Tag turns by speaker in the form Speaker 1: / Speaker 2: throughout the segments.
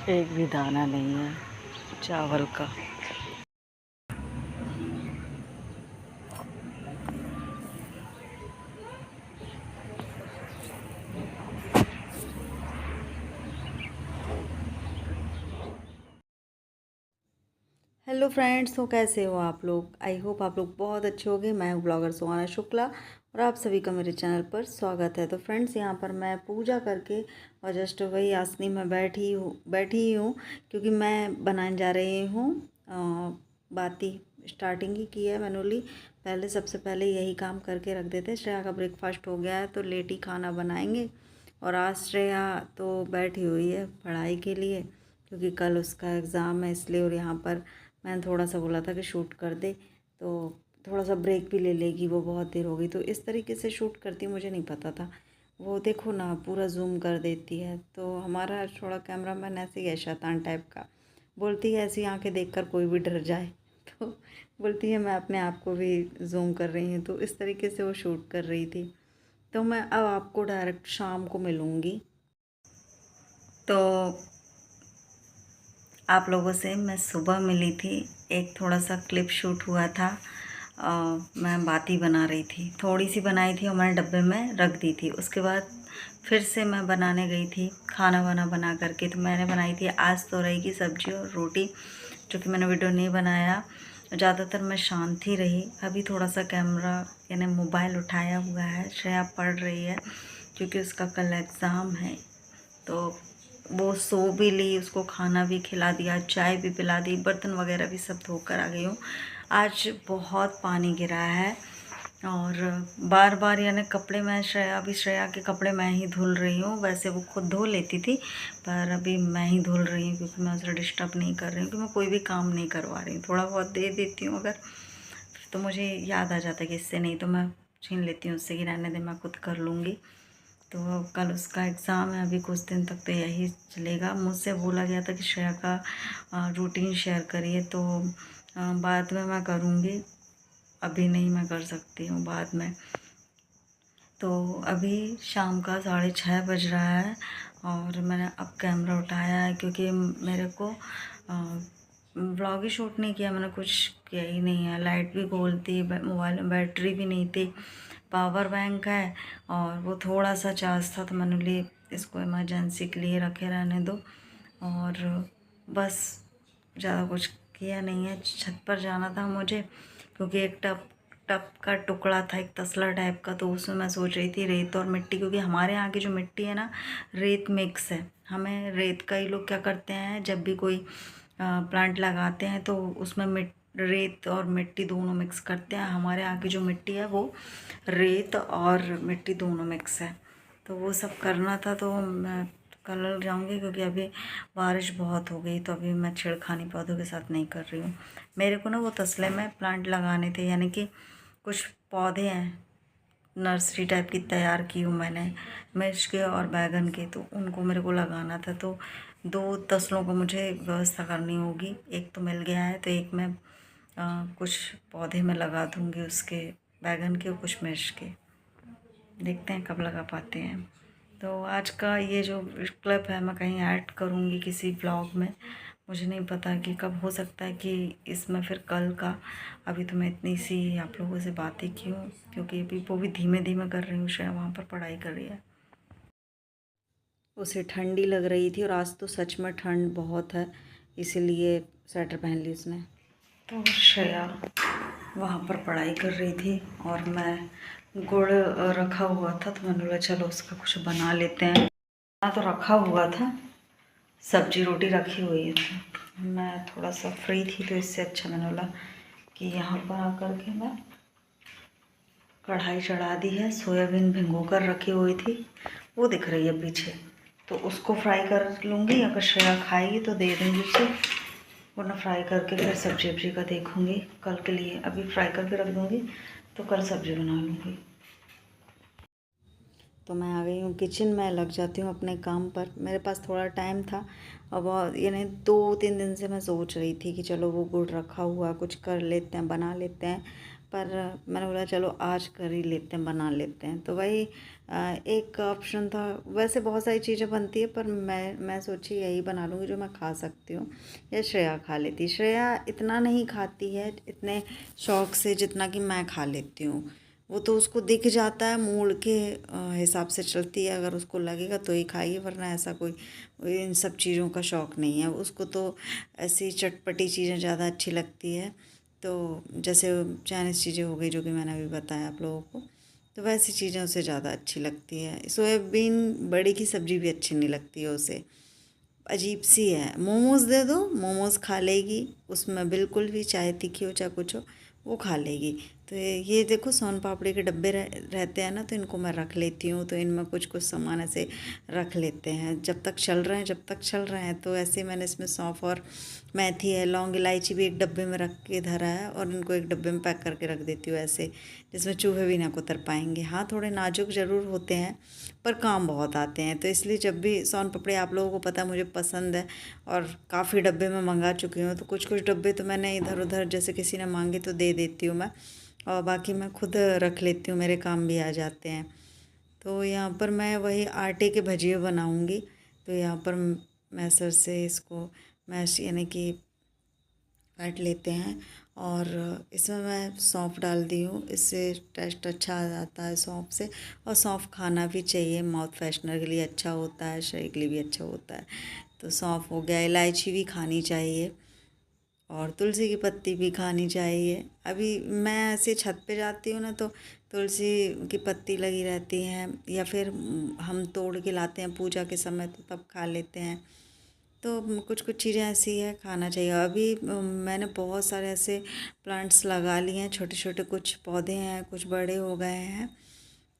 Speaker 1: एक भी दाना नहीं है चावल का। हेलो फ्रेंड्स, तो कैसे हो आप लोग? आई होप आप लोग बहुत अच्छे होंगे। मैं हूँ ब्लॉगर सुहाना शुक्ला और आप सभी का मेरे चैनल पर स्वागत है। तो फ्रेंड्स, यहाँ पर मैं पूजा करके और जस्ट वही आसनी में बैठी ही हूँ क्योंकि मैं बनाने जा रही हूँ बाती। स्टार्टिंग ही की है मैनुअली। पहले सबसे पहले यही काम करके रख देते हैं। श्रेया का ब्रेकफास्ट हो गया है तो लेट ही खाना बनाएंगे। और आज श्रेया तो बैठी हुई है पढ़ाई के लिए क्योंकि कल उसका एग्ज़ाम है इसलिए। और यहाँ पर मैंने थोड़ा सा बोला था कि शूट कर दे तो थोड़ा सा ब्रेक भी ले लेगी, वो बहुत देर हो गई। तो इस तरीके से शूट करती, मुझे नहीं पता था। वो देखो ना, पूरा जूम कर देती है। तो हमारा थोड़ा कैमरामैन ऐसे ही है, शैतान टाइप का। बोलती है ऐसी आंखें देखकर कोई भी डर जाए। तो बोलती है मैं अपने आप को भी जूम कर रही हूँ। तो इस तरीके से वो शूट कर रही थी। तो मैं अब आपको डायरेक्ट शाम को मिलूँगी। तो आप लोगों से मैं सुबह मिली थी, एक थोड़ा सा क्लिप शूट हुआ था। मैं बाती बना रही थी, थोड़ी सी बनाई थी और मैंने डब्बे में रख दी थी। उसके बाद फिर से मैं बनाने गई थी खाना वाना बना करके। तो मैंने बनाई थी आज तोरई की सब्ज़ी और रोटी, जो कि मैंने वीडियो नहीं बनाया। ज़्यादातर मैं शांत ही रही। अभी थोड़ा सा कैमरा यानी मोबाइल उठाया हुआ है। श्रेया पढ़ रही है क्योंकि उसका कल एग्ज़ाम है। तो वो सो भी ली, उसको खाना भी खिला दिया, चाय भी पिला दी, बर्तन वगैरह भी सब धोकर आ गई हूँ। आज बहुत पानी गिरा है और बार बार यानी कपड़े मैं श्रेया के कपड़े मैं ही धुल रही हूँ। वैसे वो खुद धो लेती थी पर अभी मैं ही धुल रही हूँ क्योंकि मैं उसे डिस्टर्ब नहीं कर रही हूँ, क्योंकि मैं कोई भी काम नहीं करवा रही हूँ। थोड़ा बहुत दे देती हूँ अगर, तो मुझे याद आ जाता है कि इससे नहीं, तो मैं छीन लेती हूँ उससे कि रहने दे, मैं खुद कर लूँगी। तो कल उसका एग्ज़ाम है, अभी कुछ दिन तक तो यही चलेगा। मुझसे बोला गया था कि श्रेया का रूटीन शेयर करिए, तो बाद में मैं करूँगी, अभी नहीं मैं कर सकती हूँ, बाद में। तो अभी शाम का 6:30 बज रहा है और मैंने अब कैमरा उठाया है क्योंकि मेरे को व्लॉग ही शूट नहीं किया मैंने, कुछ किया ही नहीं है। लाइट भी गोल थी, मोबाइल में बैटरी भी नहीं थी, पावर बैंक है और वो थोड़ा सा चार्ज था, तो मैंने लिए इसको इमरजेंसी के लिए रखे रहने दो। और बस ज़्यादा कुछ किया नहीं है। छत पर जाना था मुझे क्योंकि एक टप टप का टुकड़ा था, एक तसला टाइप का, तो उसमें मैं सोच रही थी रेत और मिट्टी, क्योंकि हमारे यहाँ की जो मिट्टी है ना, रेत मिक्स है। हमें रेत, कई लोग क्या करते हैं जब भी कोई प्लांट लगाते हैं तो उसमें रेत और मिट्टी दोनों मिक्स करते हैं। हमारे यहाँ की जो मिट्टी है वो रेत और मिट्टी दोनों मिक्स है। तो वो सब करना था, तो मैं कल जाऊंगी क्योंकि अभी बारिश बहुत हो गई, तो अभी मैं छेड़खानी पौधों के साथ नहीं कर रही हूँ। मेरे को ना वो तसले में प्लांट लगाने थे, यानी कि कुछ पौधे हैं, नर्सरी टाइप की तैयार की हूँ मैंने, मिर्च के और बैगन के, तो उनको मेरे को लगाना था। तो 2 तसलों को मुझे व्यवस्था करनी होगी। एक तो मिल गया है तो एक मैं कुछ पौधे में लगा दूँगी, उसके बैगन के और कुछ मिर्च के। देखते हैं कब लगा पाते हैं। तो आज का ये जो क्लिप है मैं कहीं ऐड करूँगी किसी ब्लॉग में, मुझे नहीं पता कि कब, हो सकता है कि इसमें फिर कल का। अभी तो मैं इतनी सी आप लोगों से बातें की हूँ क्योंकि अभी वो भी धीमे धीमे कर रही हूँ। शायद वहाँ पर पढ़ाई कर रही है, उसे ठंडी लग रही थी और आज तो सच में ठंड बहुत है, इसीलिए स्वेटर पहन ली उसने। तो श्रेया वहाँ पर पढ़ाई कर रही थी और मैं गुड़ रखा हुआ था, तो मैंने बोला चलो उसका कुछ बना लेते हैं। हाँ, तो रखा हुआ था, सब्जी रोटी रखी हुई है। मैं थोड़ा सा फ्री थी तो इससे अच्छा मैंने बोला कि यहाँ पर आकर के मैं कढ़ाई चढ़ा दी है। सोयाबीन भिगो कर रखी हुई थी, वो दिख रही है पीछे, तो उसको फ्राई कर लूँगी। अगर श्रेया खाएगी तो दे दूँगी उसे, वरना फ्राई करके फिर सब्जी वब्जी का देखूँगी कल के लिए। अभी फ्राई करके रख दूँगी तो कल सब्जी बना लूँगी। तो मैं आ गई हूँ किचन में, लग जाती हूँ अपने काम पर। मेरे पास थोड़ा टाइम था, अब यानी 2-3 दिन से मैं सोच रही थी कि चलो वो गुड़ रखा हुआ कुछ कर लेते हैं, बना लेते हैं। पर मैंने बोला चलो आज कर ही लेते हैं, बना लेते हैं। तो वही एक ऑप्शन था। वैसे बहुत सारी चीज़ें बनती है पर मैं सोची यही बना लूँगी जो मैं खा सकती हूँ या श्रेया खा लेती। श्रेया इतना नहीं खाती है इतने शौक़ से जितना कि मैं खा लेती हूँ। वो तो उसको दिख जाता है, मूड के हिसाब से चलती है, अगर उसको लगेगा तो ही खाएगी, वरना ऐसा कोई इन सब चीज़ों का शौक़ नहीं है उसको। तो ऐसी चटपटी चीज़ें ज़्यादा अच्छी लगती है। तो जैसे चाइनीज़ चीज़ें हो गई जो कि मैंने अभी बताया आप लोगों को, तो वैसी चीज़ें उसे ज़्यादा अच्छी लगती है। सोयाबीन बड़ी की सब्ज़ी भी अच्छी नहीं लगती है उसे, अजीब सी है। मोमोज़ दे दो, मोमोज़ खा लेगी, उसमें बिल्कुल भी, चाहे तीखी हो चाहे कुछ हो, वो खा लेगी। तो ये देखो सोन पापड़ी के डब्बे रहते हैं ना, तो इनको मैं रख लेती हूँ। तो इनमें कुछ कुछ सामान ऐसे रख लेते हैं जब तक चल रहे हैं। तो ऐसे मैंने इसमें सौंफ और मेथी है, लौंग इलायची भी एक डब्बे में रख के धरा है, और इनको एक डब्बे में पैक करके रख देती हूँ ऐसे, जिसमें चूहे भी ना कुतर पाएंगे। हाँ, थोड़े नाजुक ज़रूर होते हैं पर काम बहुत आते हैं। तो इसलिए जब भी सोन पापड़ी, आप लोगों को पता मुझे पसंद है और काफ़ी डब्बे में मंगा चुकी हूँ, तो कुछ कुछ डब्बे तो मैंने इधर उधर जैसे किसी ने मांगे तो दे देती हूँ मैं, और बाकी मैं खुद रख लेती हूँ, मेरे काम भी आ जाते हैं। तो यहाँ पर मैं वही आटे के भजिए बनाऊँगी। तो यहाँ पर मैसर से इसको मैश यानी कि काट लेते हैं, और इसमें मैं सौंफ डाल दी हूँ, इससे टेस्ट अच्छा आ जाता है सौंफ से। और सौंफ खाना भी चाहिए, माउथ फ्रेशनर के लिए अच्छा होता है, शरीर के लिए भी अच्छा होता है। तो सौंफ हो गया, इलायची भी खानी चाहिए, और तुलसी की पत्ती भी खानी चाहिए। अभी मैं ऐसे छत पे जाती हूँ ना, तो तुलसी की पत्ती लगी रहती हैं, या फिर हम तोड़ के लाते हैं पूजा के समय, तो तब खा लेते हैं। तो कुछ कुछ चीज़ें ऐसी है, खाना चाहिए। अभी मैंने बहुत सारे ऐसे प्लांट्स लगा लिए हैं, छोटे छोटे कुछ पौधे हैं, कुछ बड़े हो गए हैं,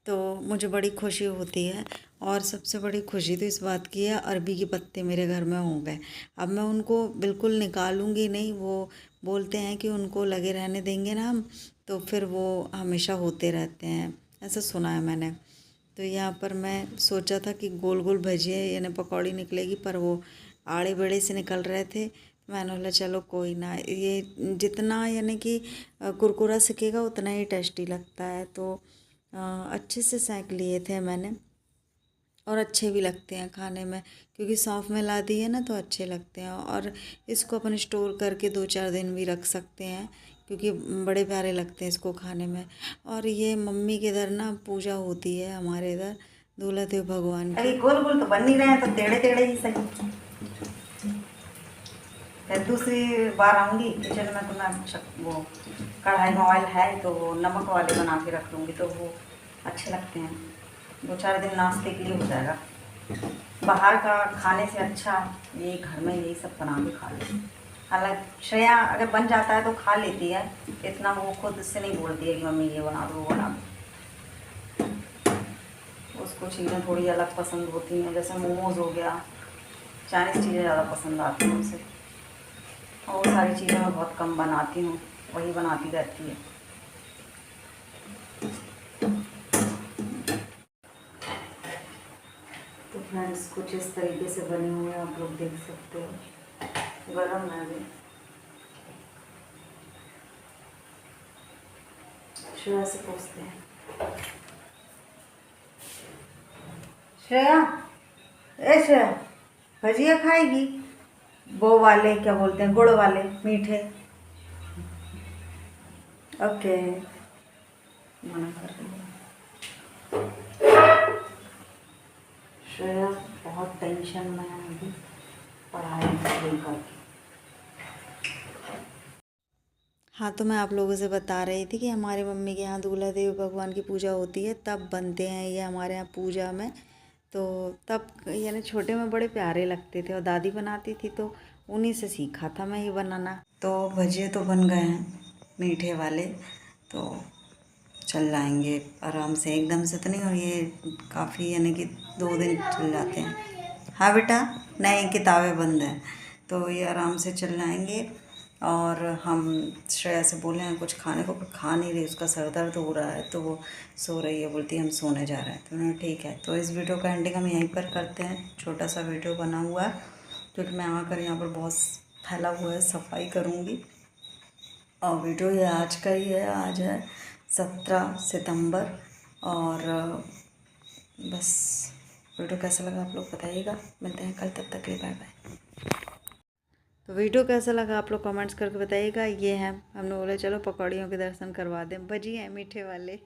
Speaker 1: तो मुझे बड़ी खुशी होती है। और सबसे बड़ी खुशी तो इस बात की है, अरबी के पत्ते मेरे घर में हो गए। अब मैं उनको बिल्कुल निकालूंगी नहीं, वो बोलते हैं कि उनको लगे रहने देंगे ना हम, तो फिर वो हमेशा होते रहते हैं, ऐसा सुना है मैंने। तो यहाँ पर मैं सोचा था कि गोल गोल भजिए यानी पकौड़ी निकलेगी, पर वो आड़े बड़े से निकल रहे थे। मैंने बोला चलो कोई ना, ये जितना यानी कि कुरकुरा सिकेगा उतना ही टेस्टी लगता है। तो अच्छे से सेंक लिए थे मैंने, और अच्छे भी लगते हैं खाने में, क्योंकि सौंफ मिला दी है ना, तो अच्छे लगते हैं। और इसको अपन स्टोर करके 2-4 दिन भी रख सकते हैं, क्योंकि बड़े प्यारे लगते हैं इसको खाने में। और ये मम्मी के इधर ना पूजा होती है, हमारे इधर दूल्हा देव भगवान की। अरे गोल गोल तो बन नहीं रहे हैं, तो टेढ़े टेढ़े ही सही। फिर दूसरी बार आऊँगी किचन में, तो मैं वो कढ़ाई में ऑयल है तो नमक वाले बना के रख लूँगी, तो वो अच्छे लगते हैं। 2-4 दिन नाश्ते के लिए हो जाएगा। बाहर का खाने से अच्छा ये घर में यही सब बना के खा लेती। हालांकि श्रेया अगर बन जाता है तो खा लेती है, इतना वो खुद से नहीं बोलती है कि मम्मी ये बना दो वो बना दो। उसको चीज़ें थोड़ी अलग पसंद होती हैं, जैसे मोमोज़ हो गया, चाइनीज़ चीज़ें ज़्यादा पसंद आती हैं उसे। और वो सारी चीज़ें मैं बहुत कम बनाती हूँ, वही बनाती रहती है। तो फ्रेंड्स कुछ इस तरीके से बने हुए आप लोग देख सकते हो, गरम है अभी। श्रेया से पूछते हैं, श्रेया, ए श्रेया, भजिया खाएगी? वो वाले क्या बोलते हैं, गुड़ वाले मीठे? ओके, मना कर रही है। श्रेया बहुत टेंशन में है अभी, पढ़ाई करके। हाँ, तो मैं आप लोगों से बता रही थी कि हमारे मम्मी के यहाँ दूल्हा देव भगवान की पूजा होती है, तब बनते हैं ये हमारे यहाँ पूजा में। तो तब यानी छोटे में बड़े प्यारे लगते थे, और दादी बनाती थी तो उन्हीं से सीखा था मैं ये बनाना। तो भजिए तो बन गए हैं मीठे वाले, तो चल जाएंगे आराम से, एकदम से तो नहीं। और ये काफ़ी यानी कि 2 दिन चल जाते हैं। हाँ बेटा, नहीं किताबें बंद हैं, तो ये आराम से चल जाएंगे। और हम श्रेया से बोले हैं कुछ खाने को, पर खा नहीं रही, उसका सर दर्द हो रहा है, तो वो सो रही है, बोलती है हम सोने जा रहे हैं। तो उन्होंने ठीक है। तो इस वीडियो का एंडिंग हम यहीं पर करते हैं, छोटा सा वीडियो बना हुआ है, क्योंकि मैं आकर यहाँ पर बहुत फैला हुआ है, सफाई करूँगी। और वीडियो ये आज का ही है। आज है 17 सितंबर। और बस वीडियो कैसा लगा आप लोग बताइएगा। मिलते हैं कल, तब तक के लिए बाय बाय। तो वीडियो कैसा लगा आप लोग कमेंट्स करके बताइएगा। ये है, हमने बोला चलो पकौड़ियों के दर्शन करवा दें। भजी हैं मीठे वाले।